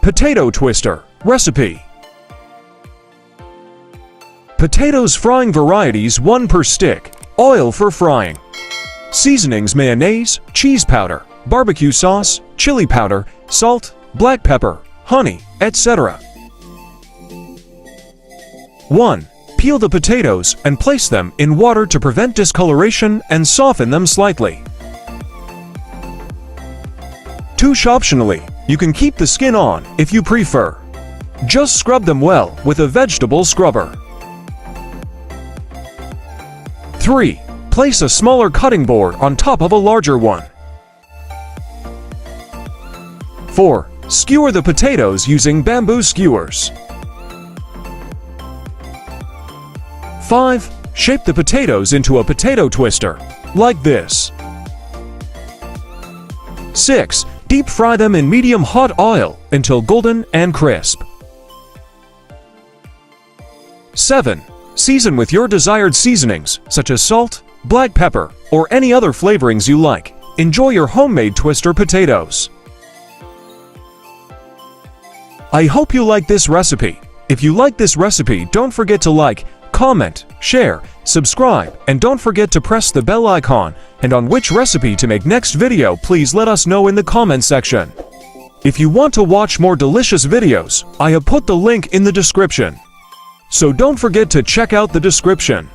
Potato twister recipe. Potatoes frying varieties 1 per stick. Oil for frying. Seasonings: mayonnaise, cheese powder, barbecue sauce, chili powder, salt, black pepper, honey, etc. 1. Peel the potatoes and place them in water to prevent discoloration and soften them slightly. 2. Optionally, you can keep the skin on if you prefer. Just scrub them well with a vegetable scrubber. 3. Place a smaller cutting board on top of a larger one. 4. Skewer the potatoes using bamboo skewers. 5. Shape the potatoes into a potato twister, like this. 6. Deep fry them in medium hot oil until golden and crisp. 7. Season with your desired seasonings, such as salt, black pepper, or any other flavorings you like. Enjoy your homemade twister potatoes. I hope you like this recipe. If you like this recipe, don't forget to like, comment, share, subscribe, and don't forget to press the bell icon. And on which recipe to make next video, please let us know in the comment section. If you want to watch more delicious videos, I have put the link in the description. So don't forget to check out the description.